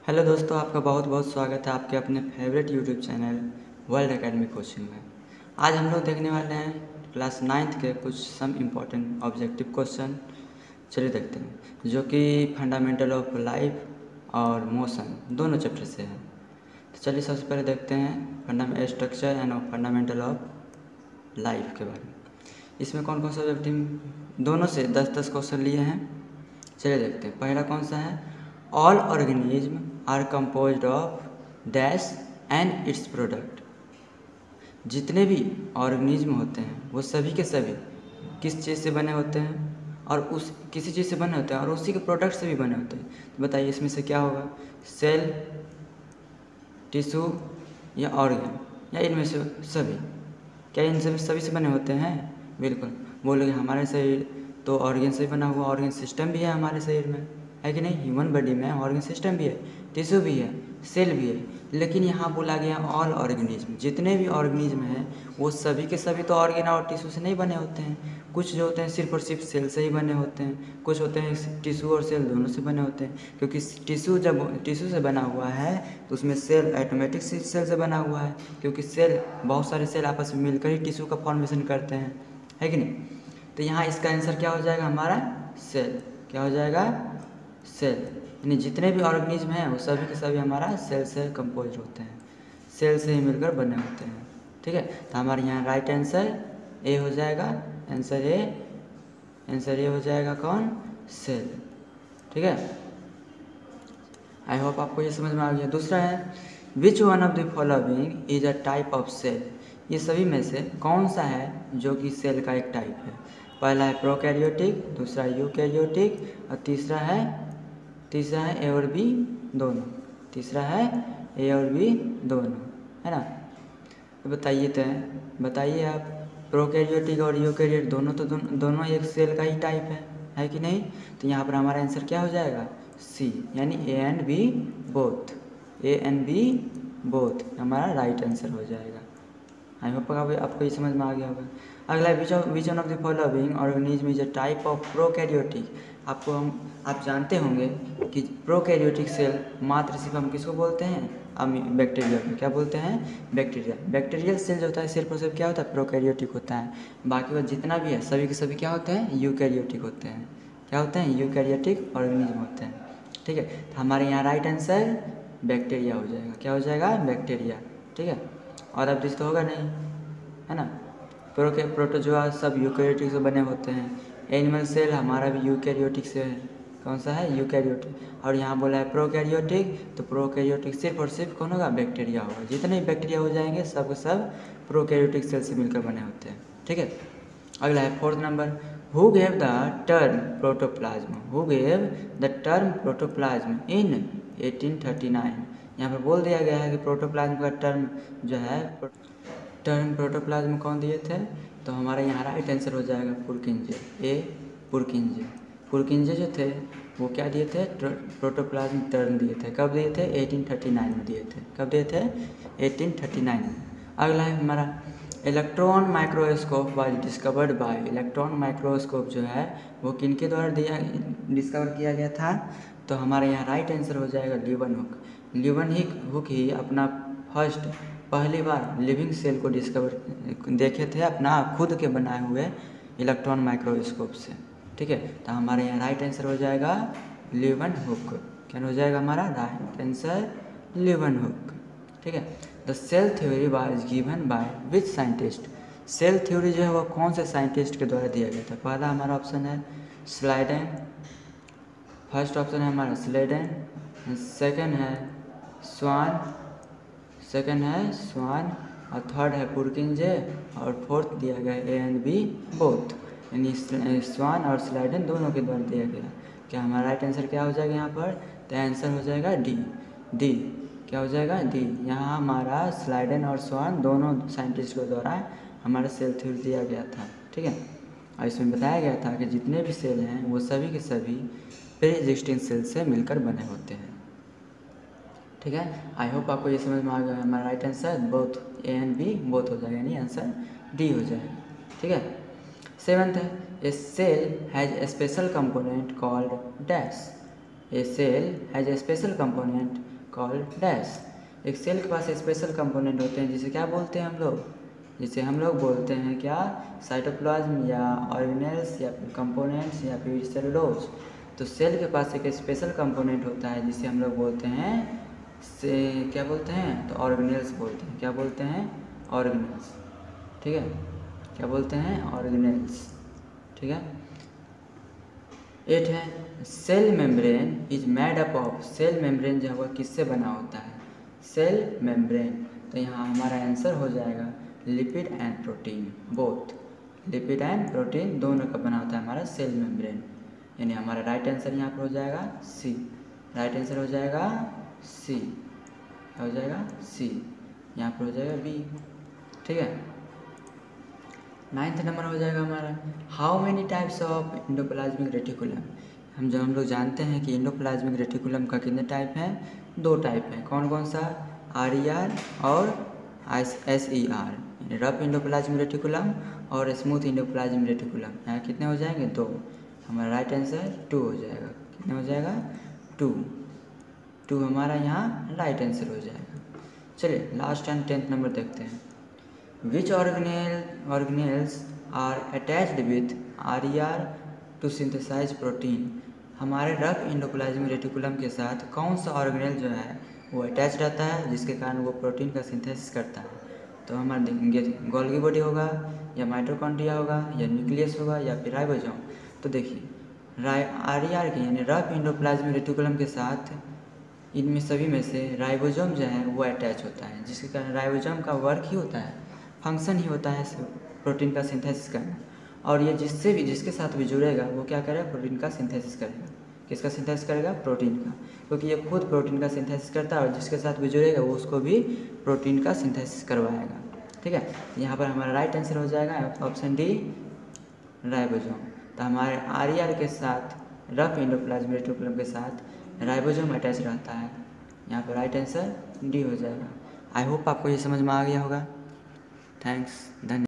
Hello दोस्तों, आपका बहुत बहुत स्वागत है आपके अपने favourite YouTube channel world academy coaching में। आज हम लोग देखने वाले हैं क्लास 9th के कुछ सम इम्पॉर्टेंट ऑब्जेक्टिव क्वेश्चन। चलिए देखते हैं, जो कि फंडामेंटल ऑफ लाइफ और मोशन दोनों चैप्टर से है। तो चलिए सबसे पहले देखते हैं structure and fundamental of life के बारे में। इसमें कौन कौन सा ऑब्जेक्टिव दोनों से 10-10 क्वेश्चन लिए हैं। चलिए देखते हैं, पहला कौन सा है। All organism are composed of dash and its product. जितने भी ऑर्गेनिज्म होते हैं वो सभी के सभी किस चीज़ से बने होते हैं और उस किसी चीज़ से बने होते हैं और उसी के प्रोडक्ट से भी बने होते हैं। तो बताइए इसमें से क्या होगा, सेल, टिश्यू या ऑर्गन, या इनमें से सभी। क्या इन सभी से बने होते हैं? बिल्कुल। बोलोगे हमारे शरीर तो ऑर्गन से बना हुआ ऑर्गन सिस्टम भी है हमारे शरीर में, है कि नहीं। ह्यूमन बॉडी में ऑर्गन सिस्टम भी है, टिश्यू भी है, सेल भी है। लेकिन यहाँ बोला गया ऑल ऑर्गेनिज्म, जितने भी ऑर्गेनिज्म हैं वो सभी के सभी तो ऑर्गन और टिश्यू से नहीं बने होते हैं। कुछ जो होते हैं सिर्फ और सिर्फ सेल से ही बने होते हैं, कुछ होते हैं टिश्यू और सेल दोनों से बने होते हैं। क्योंकि टिश्यू जब टिश्यू से बना हुआ है तो उसमें सेल ऑटोमेटिक सेल से बना हुआ है, क्योंकि सेल बहुत सारे सेल आपस में मिलकर ही टिश्यू का फॉर्मेशन करते हैं, है कि नहीं। तो यहाँ इसका आंसर क्या हो जाएगा हमारा, सेल। क्या हो जाएगा, सेल। यानी जितने भी ऑर्गेनिज्म हैं वो सभी के सभी हमारा सेल से कंपोज होते हैं, सेल से ही मिलकर बने होते हैं। ठीक है, तो हमारे यहाँ राइट आंसर ए हो जाएगा। आंसर ए हो जाएगा कौन, सेल। ठीक है, आई होप आपको ये समझ में आ गया। दूसरा है, which one of the following is a type of cell. ये सभी में से कौन सा है जो कि सेल का एक टाइप है। पहला है प्रोकैरियोटिक, दूसरा यूकैरियोटिक और तीसरा है ए और बी दोनों। तीसरा है ए और बी दोनों, है ना। तो बताइए आप, प्रोकैरियोटिक और यूकैरियोटिक दोनों एक सेल का ही टाइप है कि नहीं। तो यहाँ पर हमारा आंसर क्या हो जाएगा, सी, यानी A and B both. A and B both हमारा राइट आंसर हो जाएगा। आई होप आपको ये समझ में आ गया होगा। अगला, विच one of the following organism is a type of prokaryotic. आप जानते होंगे कि प्रोकैरियोटिक सेल मात्र सिर्फ हम किसको बोलते हैं, बैक्टीरिया को। क्या बोलते हैं, बैक्टीरिया। बैक्टीरियल सेल जो होता है सिर्फ और सिर्फ क्या होता है, प्रोकैरियोटिक होता है। बाकी वो जितना भी है सभी के सभी क्या होते हैं, यूकैरियोटिक होते हैं। क्या होते हैं, यूकैरियोटिक ऑर्गेनिज्म होते हैं। ठीक है, तो हमारे यहाँ राइट आंसर बैक्टीरिया हो जाएगा। क्या हो जाएगा, बैक्टीरिया। ठीक है, और अब तो होगा नहीं, है ना। प्रोटोजोआ सब यूकैरियोटिक से बने होते हैं। एनिमल सेल हमारा भी यूकैरियोटिक से है। कौन सा है, यूकैरियोटिक। और यहाँ बोला है प्रोकैरियोटिक, तो प्रोकैरियोटिक सिर्फ और सिर्फ कौन होगा, बैक्टीरिया होगा। जितने भी बैक्टीरिया हो जाएंगे सब के सब प्रोकैरियोटिक सेल से मिलकर बने होते हैं। ठीक है, अगला है 4th number, who gave the term protoplasm. Who gave the term protoplasm in 1839। यहाँ पर बोल दिया गया है कि प्रोटोप्लाज्म का टर्म जो है, टर्म प्रोटोप्लाज्म कौन दिए थे। तो हमारे यहाँ राइट आंसर हो जाएगा पुरकिंजे, ए पुरकिंजे। पुरकिंजे जो थे वो क्या दिए थे, प्रोटोप्लाज्म टर्म दिए थे। कब दिए थे, 1839 में दिए थे। कब दिए थे, 1839 में। अगला है हमारा, electron microscope was discovered by. Electron microscope जो है वो किनके द्वारा डिस्कवर किया गया था। तो हमारे यहाँ राइट आंसर हो जाएगा लीवन हुक। लीवन हुक ही अपना पहली बार लिविंग सेल को देखे थे अपना खुद के बनाए हुए इलेक्ट्रॉन माइक्रोस्कोप से। ठीक है, तो हमारे यहाँ राइट आंसर हो जाएगा लीवन हुक। क्या हो जाएगा हमारा राइट आंसर, लीवन हुक। ठीक है, the cell theory was given by which scientist. Cell theory जो है वो कौन से साइंटिस्ट के द्वारा दिया गया था। पहला हमारा ऑप्शन है स्लाइडेन, फर्स्ट ऑप्शन है हमारा स्लाइडेन, सेकंड है स्वान और थर्ड है पुरकिंजे और फोर्थ दिया गया ए एंड बी बोथ, यानी स्वान और स्लाइडन दोनों के द्वारा दिया गया। क्या हमारा राइट आंसर क्या हो जाएगा यहाँ पर, तो आंसर हो जाएगा डी। क्या हो जाएगा, डी। यहाँ हमारा स्लाइडन और स्वान दोनों साइंटिस्ट के द्वारा हमारा सेल थ्योरी दिया गया था। ठीक है, और इसमें बताया गया था कि जितने भी सेल हैं वो सभी के सभी प्री एग्जिस्टिंग सेल से मिलकर बने होते हैं। ठीक है, आई होप आपको ये समझ में आ गया। हमारा right answer both A and B both हो जाएगा, यानी आंसर डी हो जाएगा। ठीक है, 7th है, a cell has a special component called dash. A cell has a special component called dash. एक सेल के पास स्पेशल कंपोनेंट होते हैं जिसे क्या बोलते हैं हम लोग, जिसे हम लोग बोलते हैं क्या, साइटोप्लाज्म या ऑर्गेनेल्स या फिर कंपोनेंट्स या फिर सेलुलोज। तो सेल के पास एक स्पेशल कंपोनेंट होता है जिसे हम लोग बोलते हैं से क्या बोलते हैं, तो ऑर्गेनेल्स बोलते हैं। क्या बोलते हैं, ऑर्गेनेल्स। ठीक है, क्या बोलते हैं, ऑर्गेनेल्स। ठीक है। 8 है cell membrane is made up of. Cell membrane जो है वह किससे बना होता है, सेल मेम्ब्रेन। तो यहाँ हमारा आंसर हो जाएगा lipid and protein both. Lipid and protein दोनों का बना होता है हमारा सेल मेम्ब्रेन, यानी हमारा राइट आंसर यहाँ पर हो जाएगा सी। राइट आंसर हो जाएगा सी, हो जाएगा सी, यहाँ पर हो जाएगा बी। ठीक है। 9th नंबर हो जाएगा हमारा how many types of endoplasmic reticulum. हम लोग जानते हैं कि इंडोप्लाज्मिक रेटिकुलम का कितने टाइप हैं, 2 टाइप हैं। कौन कौन सा, RER और SER, यानी रफ इंडोप्लाज्मिक रेटिकुलम और स्मूथ इंडोप्लाज्मिक रेटिकुलम। यहाँ कितने हो जाएंगे, 2। हमारा राइट आंसर 2 हो जाएगा। कितने हो जाएगा, 2 हमारा यहाँ राइट आंसर हो जाएगा। चलिए लास्ट एंड 10th नंबर देखते हैं। Which organelles are attached with RER to synthesize protein। हमारे रफ इंडोप्लाज्मिक रेटिकुलम के साथ कौन सा ऑर्गेनेल जो है वो अटैच रहता है जिसके कारण वो प्रोटीन का सिंथेसिस करता है। तो हमारा देखेंगे गोल्गी बॉडी होगा या माइटोकॉन्ड्रिया होगा या न्यूक्लियस होगा या फिर राइबोसोम। तो देखिए RER के यानी रफ इंडोप्लाज्मिक रेटिकुलम के साथ इनमें सभी में से राइबोसोम जो है वो अटैच होता है, जिसके कारण राइबोसोम का वर्क ही होता है, फंक्शन ही होता है प्रोटीन का सिंथेसिस करना। और ये जिसके साथ भी जुड़ेगा वो क्या करेगा, प्रोटीन का सिंथेसिस करेगा। किसका सिंथेसिस करेगा, प्रोटीन का, क्योंकि ये खुद प्रोटीन का सिंथेसिस करता है और जिसके साथ भी जुड़ेगा वो उसको भी प्रोटीन का सिंथेसिस करवाएगा। ठीक है, यहाँ पर हमारा राइट आंसर हो जाएगा ऑप्शन डी, राइबोसोम। तो हमारे RER के साथ रफ इंडोप्लाज्मिक रेटिकुलम के साथ राइबोसोम अटैच रहता है। यहाँ पर राइट आंसर डी हो जाएगा। आई होप आपको ये समझ में आ गया होगा। थैंक्स, धन्यवाद।